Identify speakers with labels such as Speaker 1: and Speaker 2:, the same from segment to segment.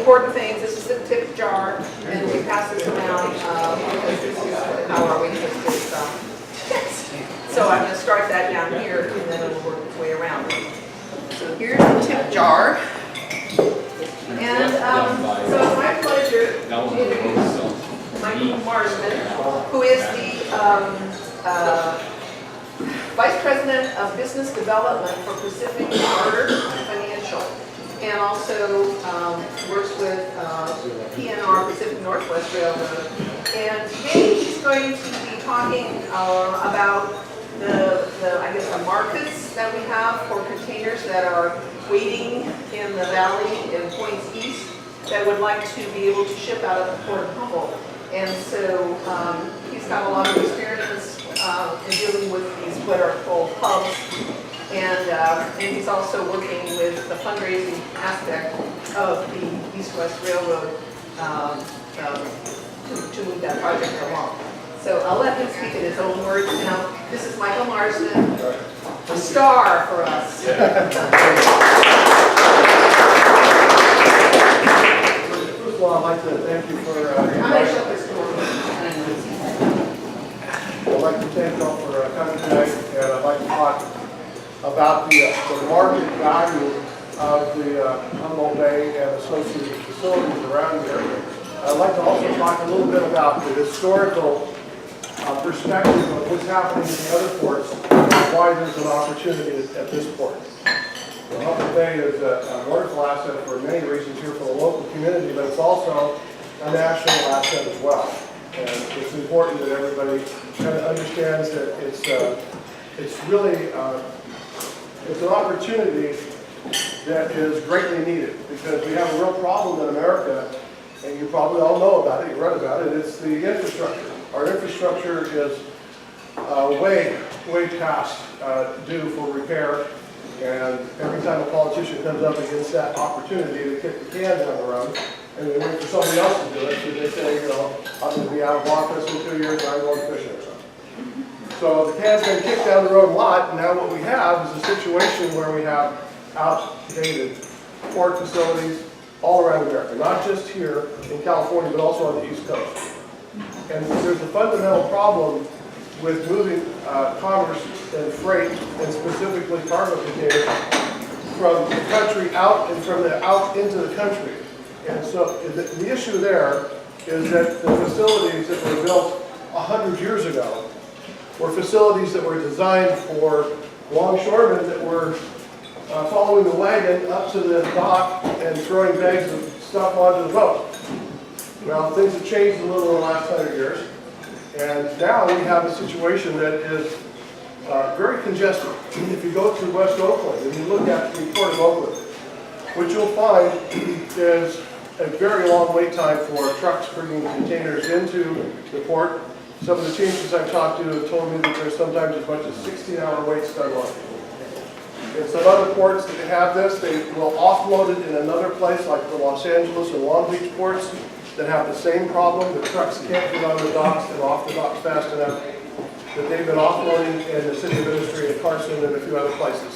Speaker 1: important things. This is the tip jar, and we pass this around because this is how our waitress is. So I'm going to start that down here, and then it'll work its way around. So here's the tip jar. And so it's my pleasure to introduce Mike Marsden, who is the Vice President of Business Development for Pacific Charter Financial, and also works with PNR, Pacific Northwest Railroad. And today he's going to be talking about I guess the markets that we have for containers that are waiting in the valley in points east that would like to be able to ship out of the Port of Humboldt. And so he's got a lot of experience in dealing with these what are called hubs, and he's also working with the fundraising aspect of the East-West Railroad to move that project along. So I'll let him speak in his own words now. This is Michael Marsden, a star for us.
Speaker 2: First of all, I'd like to thank you for
Speaker 1: I'm going to shut this door.
Speaker 2: I'd like to thank you all for coming tonight, and I'd like to talk about the market value of the Humboldt Bay and associated facilities around here. I'd like to also talk a little bit about the historical perspective of what's happening in the other ports and why there's an opportunity at this port. The Humboldt Bay is a wonderful asset for many reasons here for the local community, but it's also a national asset as well. And it's important that everybody kind of understands that it's really it's an opportunity that is greatly needed, because we have a real problem in America, and you probably all know about it, you read about it. It's the infrastructure. Our infrastructure is way past due for repair, and every time a politician comes up against that opportunity to kick the can down the road, and they wait for somebody else to do it, so they say, you know, I'm going to be out of office in 2 years and I'm going fishing or something. So the can's been kicked down the road a lot, and now what we have is a situation where we have outdated port facilities all around America, not just here in California, but also on the East Coast. And there's a fundamental problem with moving commerce and freight, and specifically cargo containers, from the country out and from the out into the country. And so the issue there is that the facilities that were built 100 years ago were facilities that were designed for longshoremen that were following the wagon up to the dock and throwing bags of stuff onto the boat. Well, things have changed a little in the last 100 years, and now we have a situation that is very congested. If you go to West Oakland and you look at the Port of Oakland, what you'll find is a very long wait time for trucks bringing containers into the port. Some of the teamsters I've talked to have told me that there's sometimes as much as 16-hour waits done on it. In some other ports that have this, they will offload it in another place, like the Los Angeles and Long Beach ports that have the same problem. The trucks can't get on the docks and off the docks fast enough, that they've been offloading in the city of Industry and Carson and a few other places.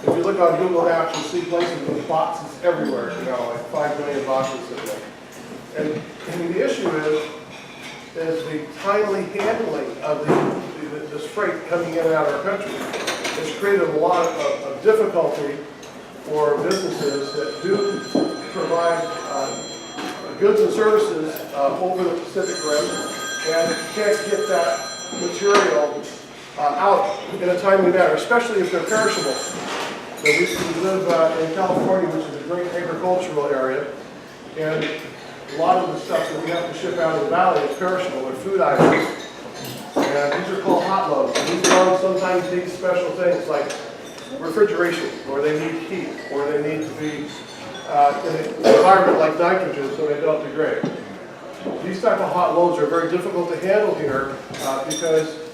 Speaker 2: If you look on Google Maps, you'll see places with boxes everywhere, you know, like 5 million boxes in there. And the issue is the timely handling of this freight coming in and out of our country. It's created a lot of difficulty for businesses that do provide goods and services over the Pacific Rim, and can't get that material out in a timely manner, especially if they're perishable. So we live in California, which is a great agricultural area, and a lot of the stuff that we have to ship out of the valley is perishable. They're food items, and these are called hot loads. And these loads sometimes need special things like refrigeration, or they need heat, or they need to be in an environment like nitrogen so they don't degrade. These type of hot loads are very difficult to handle here because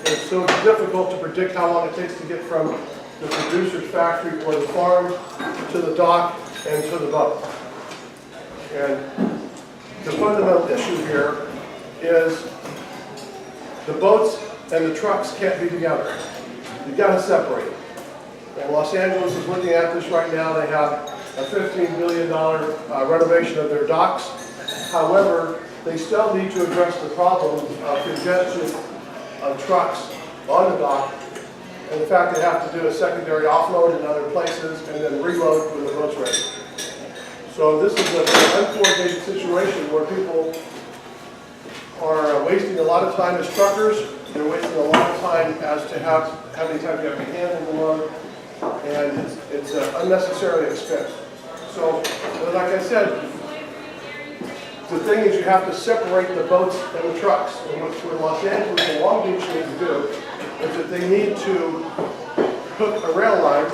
Speaker 2: it's so difficult to predict how long it takes to get from the producer's factory or the farm to the dock and to the boat. And the fundamental issue here is the boats and the trucks can't be together. You've got to separate them. And Los Angeles is looking at this right now. They have a $15 billion renovation of their docks. However, they still need to address the problem of congestion of trucks on the dock, and the fact they have to do a secondary offload in other places and then reload when the boat's ready. So this is an uncoordinated situation where people are wasting a lot of time as truckers. They're wasting a lot of time as to how many times you have to handle the load, and it's unnecessary expense. So, like I said, the thing is you have to separate the boats and the trucks. And what Los Angeles and Long Beach need to do is that they need to hook a rail line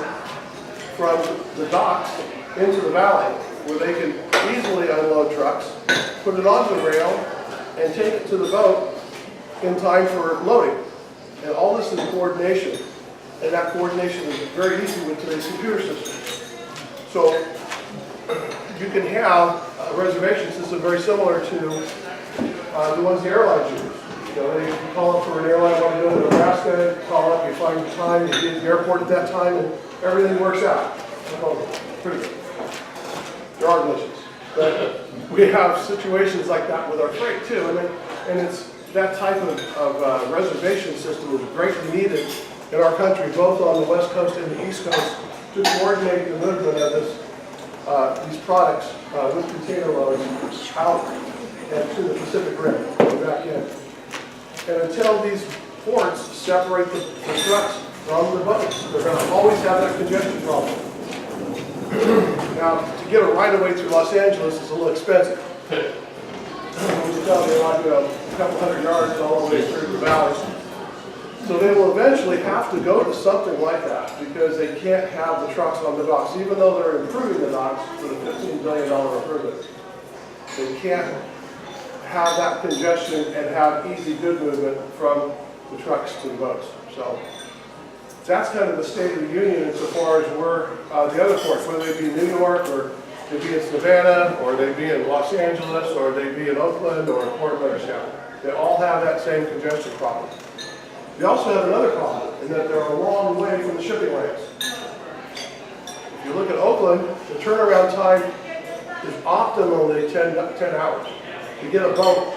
Speaker 2: from the docks into the valley where they can easily unload trucks, put it onto the rail, and take it to the boat in time for loading. And all this is coordination. And that coordination is very easy with today's computer system. So you can have a reservation system very similar to the ones the airlines use. You know, you call up for an airline, want to go to Nebraska, you call up, you find the time, you get to the airport at that time, and everything works out. Pretty good. There are glitches. But we have situations like that with our freight too. And it's that type of reservation system is greatly needed in our country, both on the West Coast and the East Coast, to coordinate the movement of these products with container loads out and to the Pacific Rim and back in. And until these ports separate the trucks from the boats, they're going to always have that congestion problem. Now, to get a right-of-way through Los Angeles is a little expensive. When you tell me like, a couple hundred yards all the way through the valleys. So they will eventually have to go to something like that because they can't have the trucks on the docks, even though they're improving the docks with a $15 billion improvement. They can't have that congestion and have easy good movement from the trucks to the boats. So that's kind of the state of the union insofar as we're the other ports, whether they be in New York or they be in Savannah or they be in Los Angeles or they be in Oakland or Port of Oakland. They all have that same congestion problem. They also have another problem in that they're a long way from the shipping lanes. If you look at Oakland, the turnaround time is optimally 10 hours. To get a boat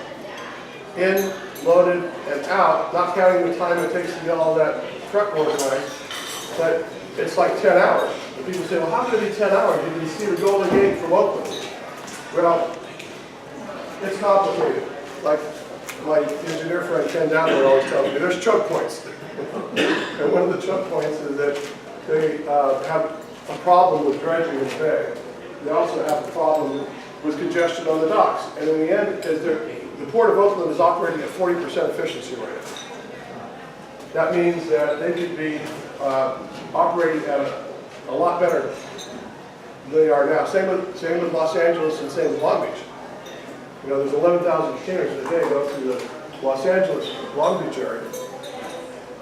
Speaker 2: in, loaded, and out, not counting the time it takes to get all that truck organized, but it's like 10 hours. And people say, well, how could it be 10 hours? You can see the Golden Gate from Oakland. Well, it's complicated. Like my engineer friend Ken down there always tells me, there's choke points. And one of the choke points is that they have a problem with dredging in the bay. They also have a problem with congestion on the docks. And in the end, because the Port of Oakland is operating at 40% efficiency rate. That means that they could be operating at a lot better than they are now. Same with Los Angeles and same with Long Beach. You know, there's 11,000 containers a day go through the Los Angeles, Long Beach area.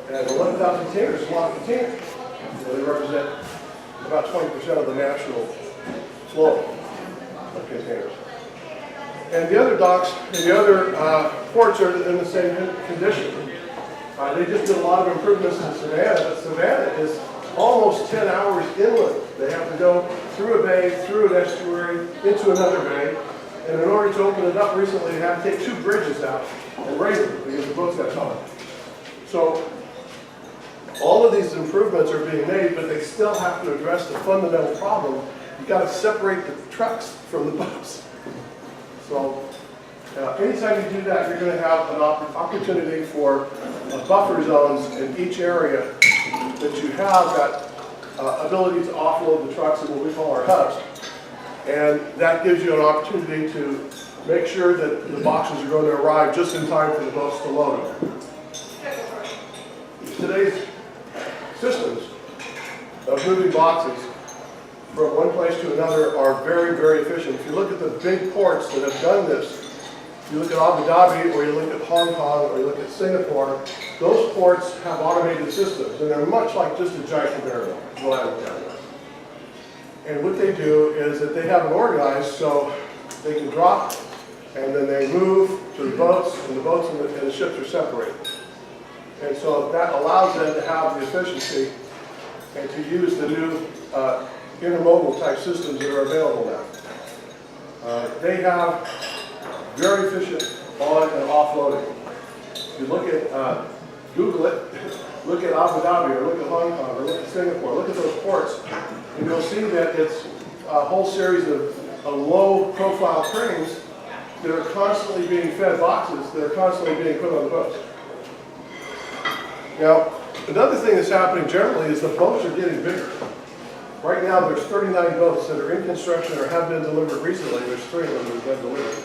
Speaker 2: And 11,000 containers is a lot of containers. You know, they represent about 20% of the national flow of containers. And the other docks and the other ports are in the same condition. They just did a lot of improvements in Savannah, but Savannah is almost 10 hours inland. They have to go through a bay, through an estuary, into another bay. And in order to open it up recently, they have to take 2 bridges out and raise them because the boats got tall. So all of these improvements are being made, but they still have to address the fundamental problem. You've got to separate the trucks from the boats. So anytime you do that, you're going to have an opportunity for buffer zones in each area that you have that ability to offload the trucks in what we call our hubs. And that gives you an opportunity to make sure that the boxes are going to arrive just in time for the boats to load them. Today's systems of moving boxes from one place to another are very, very efficient. If you look at the big ports that have done this, you look at Abu Dhabi, or you look at Hong Kong, or you look at Singapore, those ports have automated systems, and they're much like just a giant conveyor belt, is what I look at it. And what they do is that they have it organized so they can drop, and then they move to the boats, and the boats and the ships are separated. And so that allows them to have the efficiency and to use the new intermodal type systems that are available now. They have very efficient on and offloading. If you look at, Google it, look at Abu Dhabi, or look at Hong Kong, or look at Singapore, look at those ports, and you'll see that it's a whole series of low-profile cranes that are constantly being fed boxes that are constantly being put on the boats. Now, another thing that's happening generally is the boats are getting bigger. Right now, there's 39 boats that are in construction or have been delivered recently. There's 3 of them that have been delivered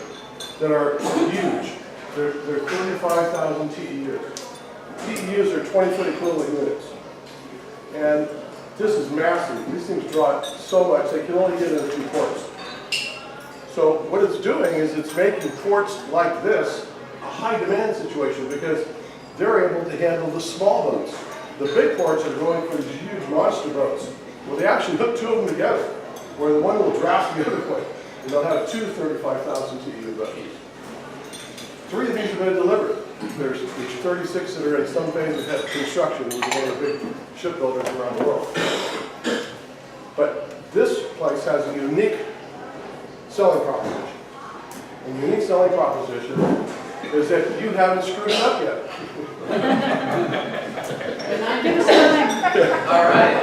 Speaker 2: that are huge. They're 35,000 TEUs. TEUs are 20-foot equivalent units. And this is massive. These things draw so much, they can only get in a few ports. So what it's doing is it's making ports like this a high demand situation because they're able to handle the small boats. The big ports are going for these huge monster boats. Well, they actually hook 2 of them together, where the one will draft the other one, and they'll have 2 35,000 TEU boats. 3 of these have been delivered. There's 36 that are in some phase of construction, which is one of the big shipbuilders around the world. But this place has a unique selling proposition. And the unique selling proposition is that you haven't screwed it up yet.
Speaker 1: All right.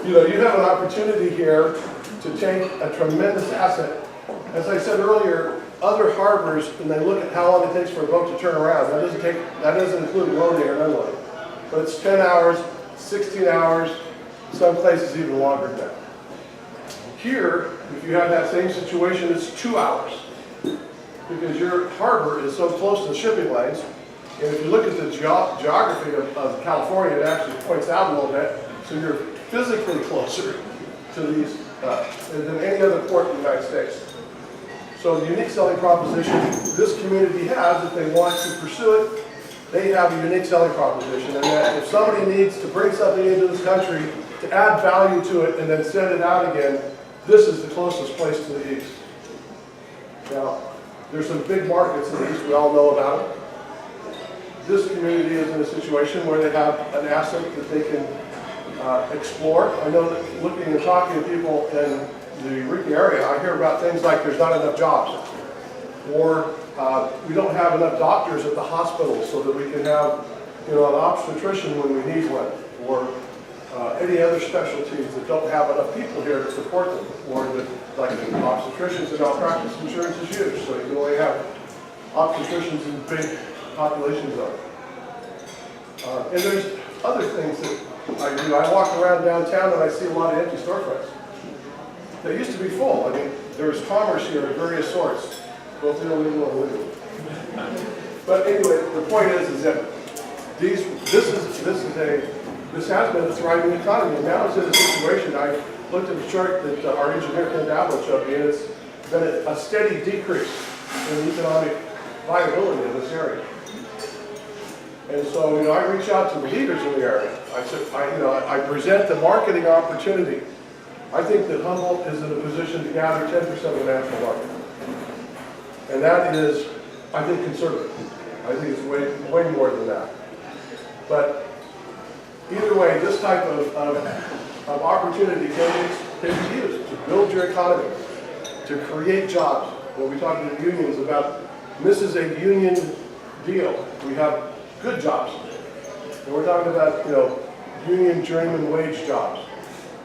Speaker 2: You know, you have an opportunity here to take a tremendous asset. As I said earlier, other harbors, when they look at how long it takes for a boat to turn around, that doesn't include loading or unloading. But it's 10 hours, 16 hours, some places even longer than that. Here, if you have that same situation, it's 2 hours. Because your harbor is so close to the shipping lanes, and if you look at the geography of California, it actually points out a little bit, so you're physically closer to these than any other port in the United States. So the unique selling proposition this community has, if they want to pursue it, they have a unique selling proposition, and that if somebody needs to bring something into this country to add value to it and then send it out again, this is the closest place to the east. Now, there's some big markets in the east, we all know about it. This community is in a situation where they have an asset that they can explore. I know that looking and talking to people in the Eureka area, I hear about things like there's not enough jobs, or we don't have enough doctors at the hospital so that we can have, you know, an obstetrician when we need one, or any other specialties that don't have enough people here to support them, or that, like obstetricians and malpractice insurance is huge, so you can only have obstetricians in big population zones. And there's other things that I do. I walk around downtown and I see a lot of empty storefronts. They used to be full. I mean, there's commerce here of various sorts, both illegal and legal. But anyway, the point is that this has been a thriving economy, and now it's in a situation. I looked at a chart that our engineer Ken Dabble showed me, and it's been a steady decrease in the economic viability of this area. And so, you know, I reach out to the leaders in the area. I present the marketing opportunity. I think that Humboldt is in a position to gather 10% of the national market. And that is, I think, conservative. I think it's way more than that. But either way, this type of opportunity can be used to build your economy, to create jobs. When we talk to the unions about, this is a union deal. We have good jobs. And we're talking about, you know, union journeyman wage jobs.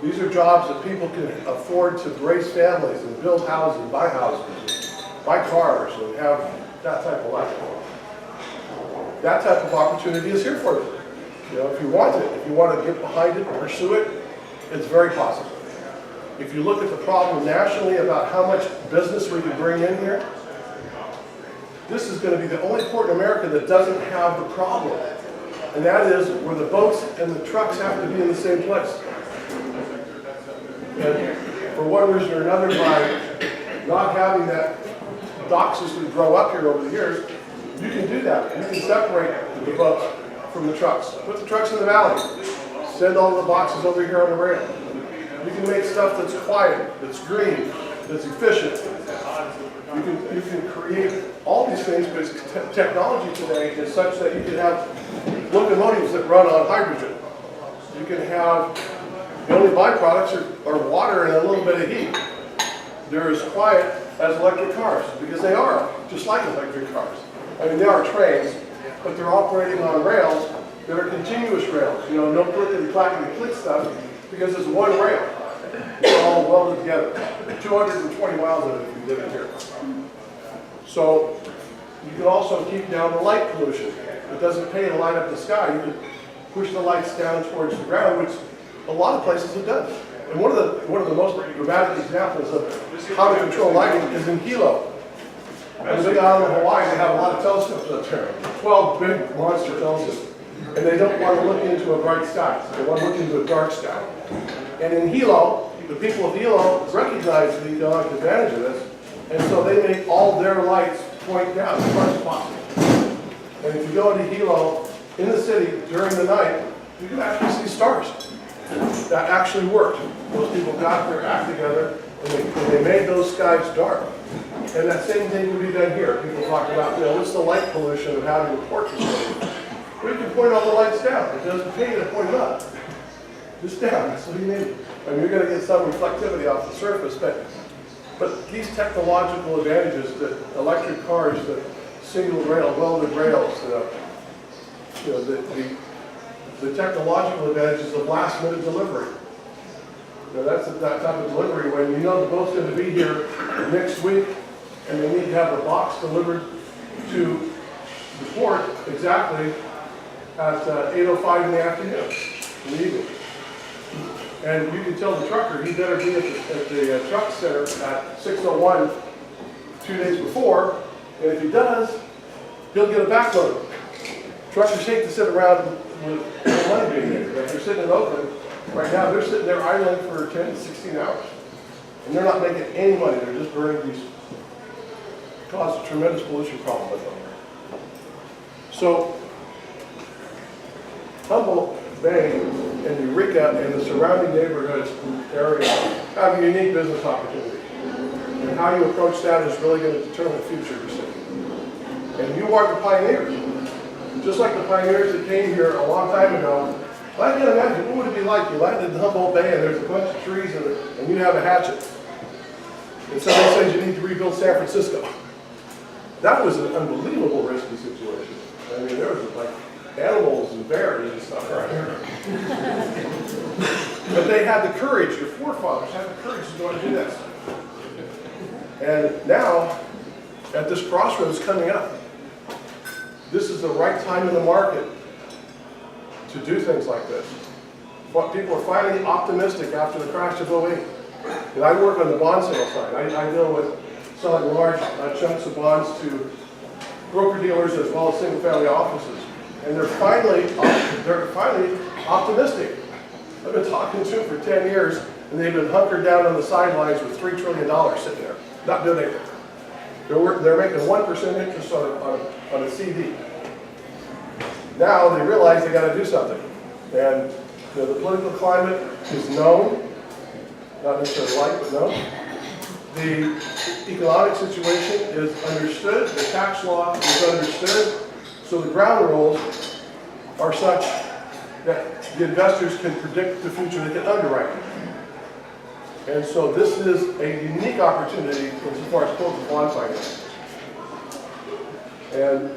Speaker 2: These are jobs that people can afford to raise families and build houses, buy cars, and have that type of life. That type of opportunity is here for you. You know, if you want it, if you want to get behind it and pursue it, it's very possible. If you look at the problem nationally about how much business we can bring in here, this is going to be the only port in America that doesn't have the problem. And that is where the boats and the trucks have to be in the same place. And for one reason or another, by not having that dock system grow up here over the years, you can do that. You can separate the boats from the trucks. Put the trucks in the valley. Send all the boxes over here on the rail. You can make stuff that's quiet, that's green, that's efficient. You can create all these things because technology today is such that you can have locomotives that run on hydrogen. You can have The only byproducts are water and a little bit of heat. They're as quiet as electric cars, because they are just like electric cars. I mean, they are trains, but they're operating on rails that are continuous rails. You know, no clickety-clackety-click stuff, because it's one rail. It's all welded together. 220 miles of it if you did it here. So you can also keep down the light pollution. It doesn't pay to light up the sky. You can push the lights down towards the ground, which a lot of places have done. And one of the most dramatic examples of how to control lighting is in Hilo. On the big island of Hawaii, they have a lot of telescopes up there. 12 big monster telescopes. And they don't want to look into a bright sky. They want to look into a dark sky. And in Hilo, the people of Hilo recognize the economic advantage of this, and so they make all their lights point down as far as possible. And if you go into Hilo in the city during the night, you can actually see stars. That actually worked. Those people got their act together, and they made those skies dark. And that same thing would be done here. People talk about, you know, what's the light pollution of having a port facility? We can point all the lights down. It doesn't pay you to point them up. Just down, that's what you need. I mean, you're going to get some reflectivity off the surface, but these technological advantages that electric cars, the single rail, welded rails, you know, the technological advantages of last minute delivery. You know, that's that type of delivery when you know the boat's going to be here next week and they need to have the box delivered to the port exactly at 8:05 in the afternoon, in the evening. And you can tell the trucker he better be at the truck center at 6:01 2 days before, and if he does, he'll get a backload. Truckers hate to sit around with no money being made. If they're sitting in Oakland, right now they're sitting there idling for 10 to 16 hours. And they're not making any money, they're just burning these, cause a tremendous pollution problem with them. So, Humboldt Bay and Eureka and the surrounding neighborhoods area have a unique business opportunity. And how you approach that is really going to determine the future of your city. And you are the pioneers. Just like the pioneers that came here a long time ago. I can imagine, what would it be like? You landed in Humboldt Bay and there's a bunch of trees and you have a hatchet. And somebody says you need to rebuild San Francisco. That was an unbelievable risky situation. I mean, there was like animals and bears and stuff right here. But they had the courage, your forefathers had the courage to go and do that stuff. And now, at this crossroads coming up, this is the right time in the market to do things like this. But people are finally optimistic after the crash of '08. And I work on the bond sale side. I deal with selling large chunks of bonds to broker-dealers as well as single-family offices. And they're finally optimistic. I've been talking to them for 10 years, and they've been hunkered down on the sidelines with $3 trillion sitting there, not doing anything. They're making 1% interest on a CD. Now they realize they got to do something. And you know, the political climate is known, not necessarily like, but known. The economic situation is understood, the tax law is understood, so the ground rules are such that the investors can predict the future, they can underwrite it. And so this is a unique opportunity as far as corporate bond finance. And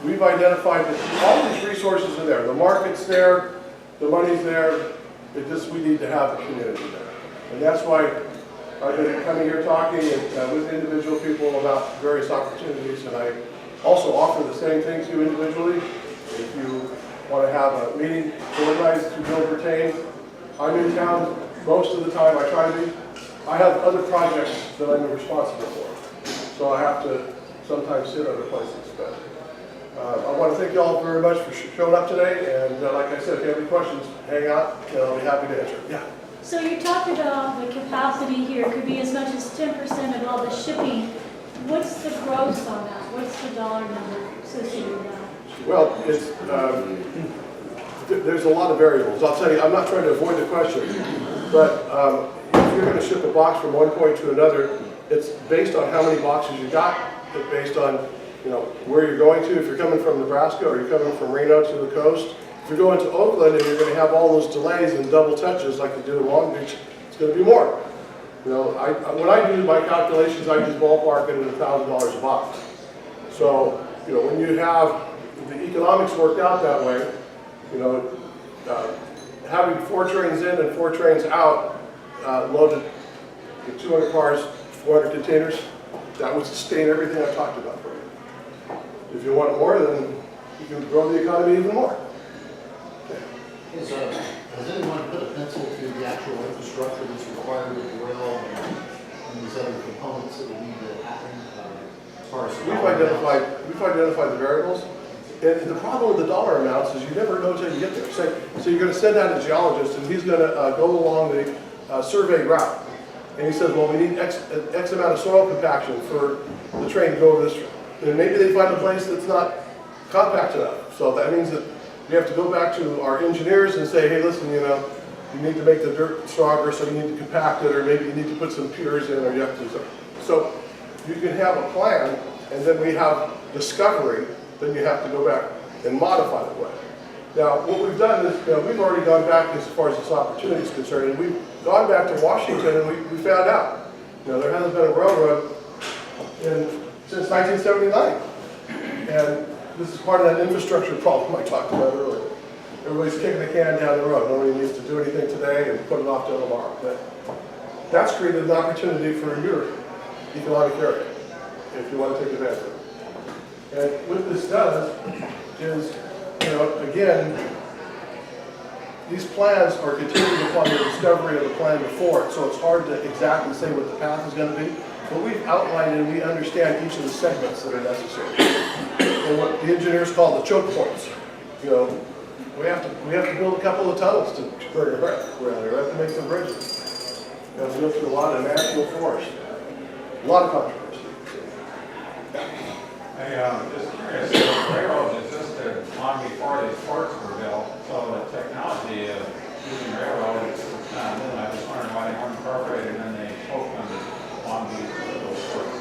Speaker 2: we've identified that all these resources are there. The market's there, the money's there, we need to have the community there. And that's why I've been coming here talking with individual people about various opportunities, and I also offer the same things to you individually. If you want to have a meeting organized through Bill Pertain, I'm in town most of the time. I try to be. I have other projects that I'm responsible for, so I have to sometimes sit other places. But I want to thank you all very much for showing up today, and like I said, if you have any questions, hang out, and I'll be happy to answer. Yeah.
Speaker 3: So you talked about the capacity here could be as much as 10% of all the shipping. What's the gross on that? What's the dollar number associated with that?
Speaker 2: Well, it's, there's a lot of variables. I'll tell you, I'm not trying to avoid the question, but if you're going to ship a box from one point to another, it's based on how many boxes you got. It's based on, you know, where you're going to. If you're coming from Nebraska or you're coming from Reno to the coast, If you go into Oakland and you're going to have all those delays and double touches like you do in Long Beach, it's going to be more. You know, when I do my calculations, I just ballpark it at $1,000 a box. So, you know, when you have the economics worked out that way, you know, having 4 trains in and 4 trains out, loaded with 200 cars, 400 containers, that would sustain everything I talked about for you. If you want more, then you can grow the economy even more.
Speaker 4: Has anyone put a pencil to the actual infrastructure that's required with the rail and these other components that will need to happen as far as?
Speaker 2: We've identified the variables. And the problem with the dollar amounts is you never know until you get there. So you're going to send out a geologist, and he's going to go along the survey route. And he says, well, we need X amount of soil compaction for the train to go over this. And maybe they find a place that's not compact enough. So that means that we have to go back to our engineers and say, hey, listen, you know, you need to make the dirt stronger, so you need to compact it, or maybe you need to put some piers in, or you have to do something. So you can have a plan, and then we have discovery, then you have to go back and modify the plan. Now, what we've done is, you know, we've already gone back as far as this opportunity is concerned, and we've gone back to Washington, and we found out, you know, there hasn't been a railroad since 1979. And this is part of that infrastructure problem I talked about earlier. Everybody's kicking the can down the road. Nobody needs to do anything today and put it off till tomorrow. But that's created an opportunity for your economic area, if you want to take advantage of it. And what this does is, you know, again, these plans are contingent upon the discovery of the plan before it, so it's hard to exactly say what the path is going to be. But we've outlined and we understand each of the segments that are necessary. And what the engineers call the choke points. You know, we have to build a couple of tunnels to bring it around here. We have to make some bridges. We have to go through a lot of national forest. A lot of controversy.
Speaker 5: Hey, just curious, the railroad existed long before these ports were built, so the technology of using railroads is not new. I was wondering why they weren't incorporated in the Oakland long those ports.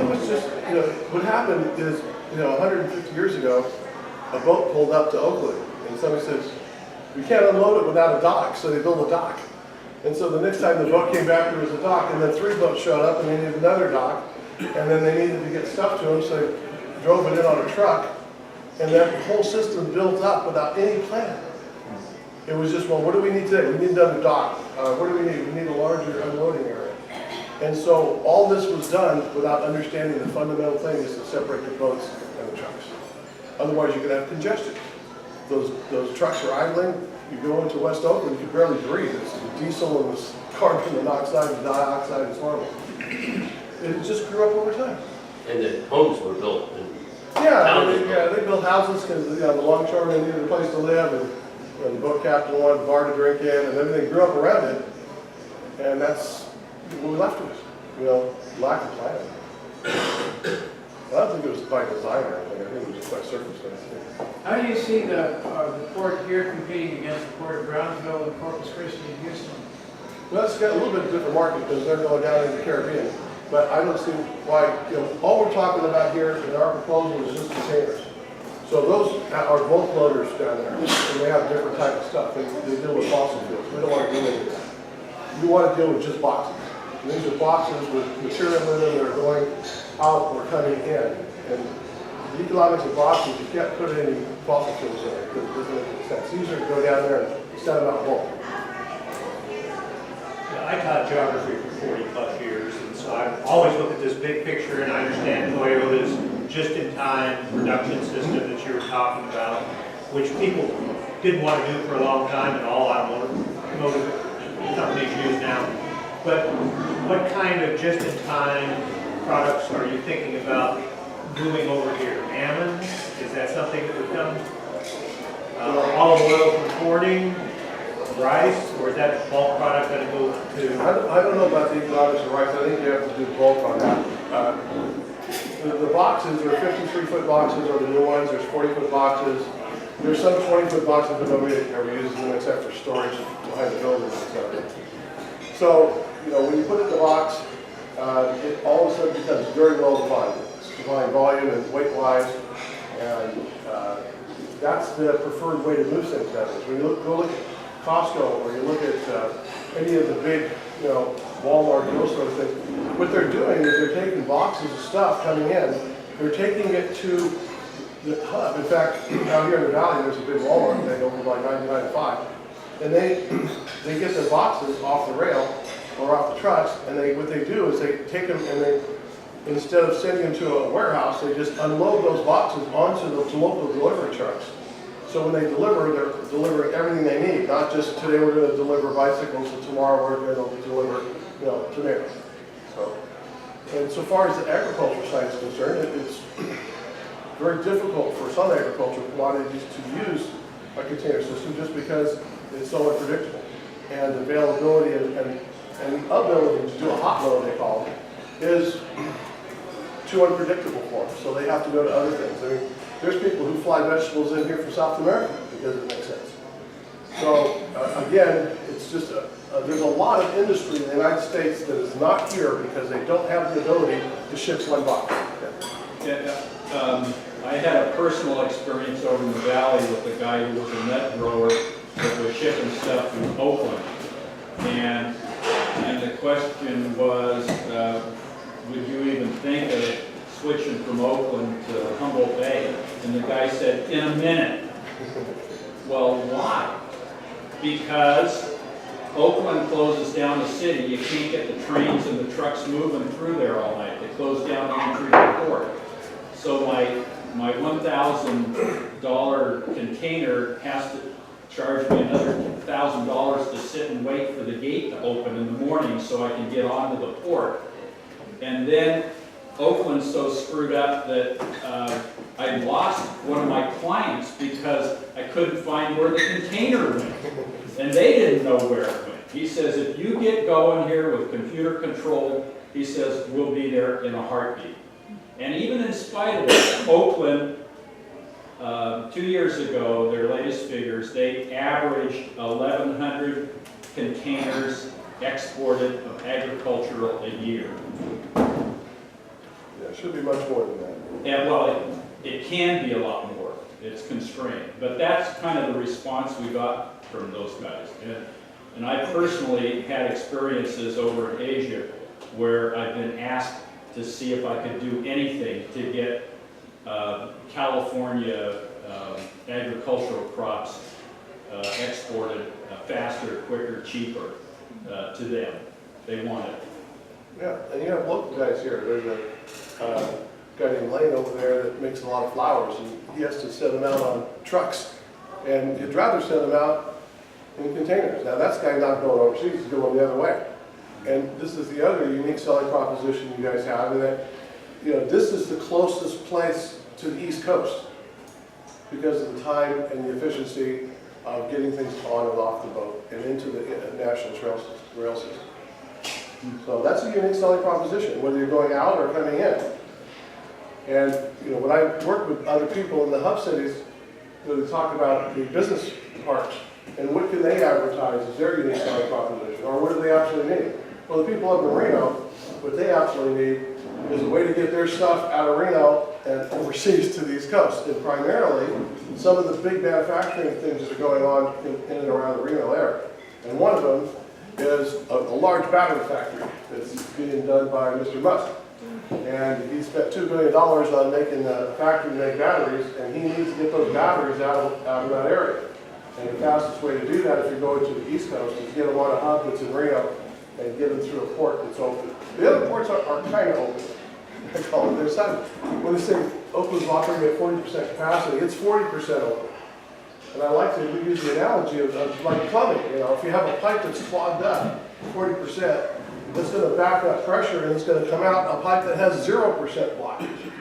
Speaker 2: It was just, you know, what happened is, you know, 150 years ago, a boat pulled up to Oakland, and somebody says, we can't unload it without a dock, so they built a dock. And so the next time the boat came back, there was a dock, and then 3 boats showed up, and they needed another dock, and then they needed to get stuff to them, so they drove it in on a truck, and that whole system built up without any plan. It was just, well, what do we need today? We need another dock. What do we need? We need a larger unloading area. And so all this was done without understanding the fundamental thing is to separate the boats and the trucks. Otherwise, you could have congestion. Those trucks are idling. You go into West Oakland, you can barely breathe. It's the diesel and the carbon monoxide and dioxide is horrible. It just grew up over time.
Speaker 6: And the homes were built in
Speaker 2: They built houses because, you know, the longshoremen needed a place to live, and the boat captain wanted a bar to drink in, and everything grew up around it. And that's what we left with, you know, lack of planning. I don't think it was by design or anything. I think it was just by circumstance.
Speaker 7: How do you see the port here competing against the Port of Brownsville and Corpus Christi and Houston?
Speaker 2: Well, it's got a little bit different market because they're going down in the Caribbean. But I don't see why, you know, all we're talking about here in our proposal is just containers. So those are both loaders down there, and they have different type of stuff. They deal with fossil fuels. We don't want to do any of that. We want to deal with just boxes. And these are boxes with material in them that are going out or coming in. And the economics of boxes, you can't put any fossil fuels in it because it doesn't make any sense. It's easier to go down there and send them out whole.
Speaker 8: I taught geography for 40 plus years, and so I've always looked at this big picture, and I understand Toyota's just-in-time production system that you were talking about, which people didn't want to do for a long time, and all automotive companies use now. But what kind of just-in-time products are you thinking about doing over here? Almonds? Is that something that would come? Olive oil for importing? Rice, or is that bulk product going to go to?
Speaker 2: I don't know about the economics of rice. I think you have to do bulk on that. The boxes are 53-foot boxes are the new ones. There's 40-foot boxes. There's some 20-foot boxes, but nobody ever uses them except for storage behind the buildings and stuff. So, you know, when you put it in the box, it all of a sudden becomes very well defined. It's defined volume and weight-wise, and that's the preferred way to move things nowadays. When you go look at Costco, or you look at any of the big, you know, Walmart, those sort of things, what they're doing is they're taking boxes of stuff coming in, they're taking it to the hub. In fact, out here in the valley, there's a big Walmart thing over by 99.5, and they get their boxes off the rail or off the trucks, and what they do is they take them and they, instead of sending them to a warehouse, they just unload those boxes onto the local delivery trucks. So when they deliver, they're delivering everything they need, not just today we're going to deliver bicycles and tomorrow we're going to deliver, you know, tomatoes. So, and so far as the agriculture side is concerned, it's very difficult for some agricultural commodities to use a container system just because it's so unpredictable. And the availability and the ability to do a hot load, they call it, is too unpredictable for them. So they have to go to other things. I mean, there's people who fly vegetables in here from South America because it makes sense. So again, it's just there's a lot of industry in the United States that is not here because they don't have the ability to ship one box.
Speaker 5: I had a personal experience over in the valley with a guy who was a nut grower that was shipping stuff from Oakland. And the question was, would you even think of switching from Oakland to Humboldt Bay? And the guy said, in a minute. Well, why? Because Oakland closes down the city. You can't get the trains and the trucks moving through there all night. They close down the entry to the port. So my $1,000 container has to charge me another $1,000 to sit and wait for the gate to open in the morning so I can get onto the port. And then Oakland's so screwed up that I lost one of my clients because I couldn't find where the container went. And they didn't know where it went. He says, if you get going here with computer control, he says, we'll be there in a heartbeat. And even in spite of that, Oakland, 2 years ago, their latest figures, they averaged 1,100 containers exported of agricultural a year.
Speaker 2: Yeah, it should be much more than that.
Speaker 5: And well, it can be a lot more. It's constrained. But that's kind of the response we got from those guys. And I personally had experiences over in Asia where I've been asked to see if I could do anything to get California agricultural crops exported faster, quicker, cheaper to them. They want it.
Speaker 2: Yeah, and you have local guys here. There's a guy named Lane over there that makes a lot of flowers, and he has to send them out on trucks. And he'd rather send them out in containers. Now that's guy not going overseas, he's going the other way. And this is the other unique selling proposition you guys have, in that, you know, this is the closest place to the East Coast because of the time and the efficiency of getting things on and off the boat and into the national rail system. So that's a unique selling proposition, whether you're going out or coming in. And you know, when I work with other people in the hub cities, you know, they talk about the business part and what can they advertise as their unique selling proposition, or what do they actually need? Well, the people up in Reno, what they absolutely need is a way to get their stuff out of Reno and overseas to the East Coast. And primarily, some of the big manufacturing things that are going on in and around the Reno area. And one of them is a large battery factory that's being done by Mr. Musk. And he spent $2 billion on making a factory to make batteries, and he needs to get those batteries out of that area. And the fastest way to do that, if you're going to the East Coast, is get them on a hub that's in Reno and get them through a port that's open. The other ports are kind of open. I call it their side. When they say Oakland's operating at 40% capacity, it's 40% open. And I like to use the analogy of like plumbing. You know, if you have a pipe that's clogged up 40%, it's going to back up pressure and it's going to come out a pipe that has 0% blockage.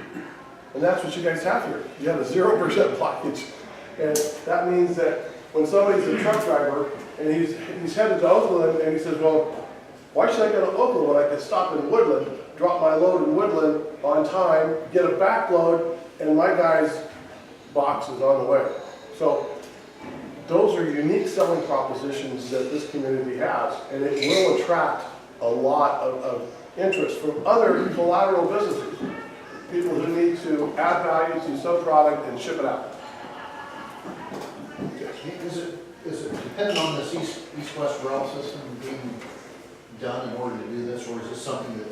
Speaker 2: And that's what you guys have here. You have a 0% blockage. And that means that when somebody's a truck driver and he's headed to Oakland and he says, well, why should I go to Oakland when I can stop in Woodland, drop my load in Woodland on time, get a back load, and my guy's box is on the way. So those are unique selling propositions that this community has, and it will attract a lot of interest from other collateral businesses, people who need to add value to some product and ship it out.
Speaker 4: dependent on this east-west rail system being done in order to do this, or is this something that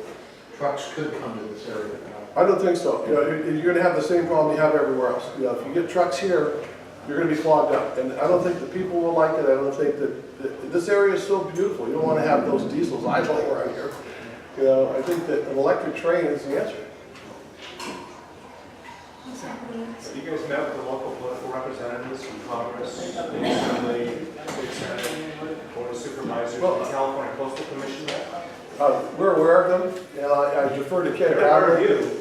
Speaker 4: trucks could come to this area?
Speaker 2: I don't think so. You know, you're gonna have the same problem you have everywhere else. You know, if you get trucks here, you're gonna be clogged up. And I don't think the people will like it. I don't think that this area is so beautiful. You don't wanna have those diesels idling around here. You know, I think that an electric train is the answer.
Speaker 9: Have you guys met with the local political representatives from Congress, the Assembly, State Senate, Board of Supervisors, the California Coastal Commission?
Speaker 2: We're aware of them, and I defer to Ken.
Speaker 9: Where are you?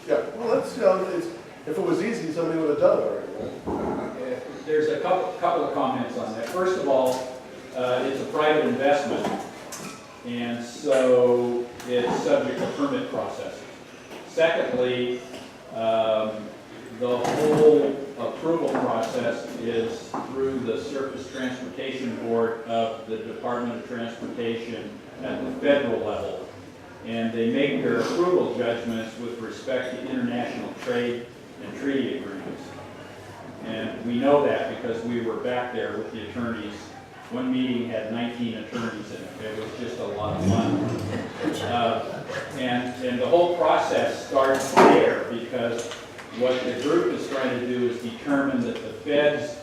Speaker 2: Yeah, well, that's, you know, if it was easy, somebody would have done it already.
Speaker 10: Yeah, there's a couple of comments on that. First of all, it's a private investment, and so it's subject to permit processes. Secondly, the whole approval process is through the Surface Transportation Board of the Department of Transportation at the federal level. And they make their approval judgments with respect to international trade and treaty agreements. And we know that because we were back there with the attorneys. One meeting had 19 attorneys in it. It was just a lot of fun. And the whole process starts there because what the group is trying to do is determine that the feds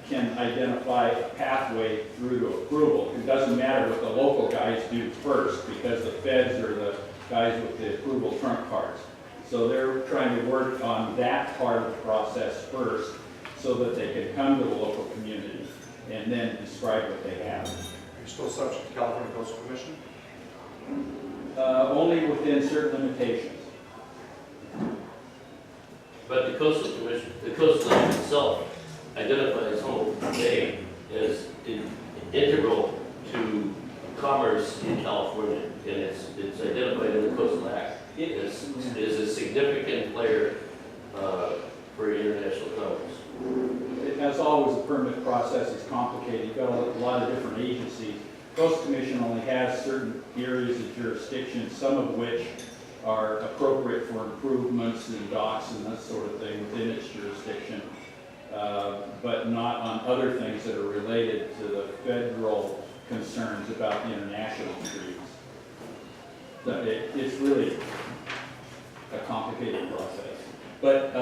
Speaker 10: can identify a pathway through to approval. It doesn't matter what the local guys do first because the feds are the guys with the approval trump cards. So they're trying to work on that part of the process first so that they can come to the local community and then describe what they have.
Speaker 9: Are you still subject to California Coastal Commission?
Speaker 10: Only within certain limitations.
Speaker 6: But the coastal commission, the coastline itself identifies Humboldt Bay as integral to commerce in California, and it's identified in the Coastal Act as a significant player for international commerce.
Speaker 10: As always, the permit process is complicated. You've got a lot of different agencies. Coast Commission only has certain areas of jurisdiction, some of which are appropriate for improvements and docks and that sort of thing within its jurisdiction, but not on other things that are related to the federal concerns about the international treaties. So it's really a complicated process. But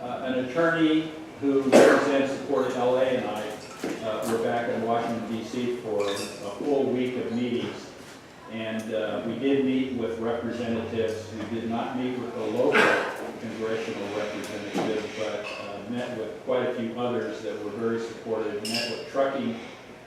Speaker 10: an attorney who represents the Port of LA and I were back in Washington, D.C. for a full week of meetings. And we did meet with representatives. We did not meet with the local congressional representative, but met with quite a few others that were very supportive. Met with trucking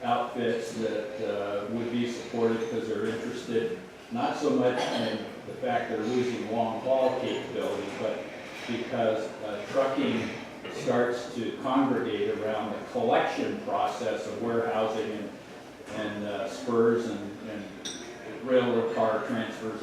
Speaker 10: outfits that would be supportive because they're interested, not so much in the fact they're losing long haul capability, but because trucking starts to congregate around the collection process of warehousing and spurs and railroad car transfers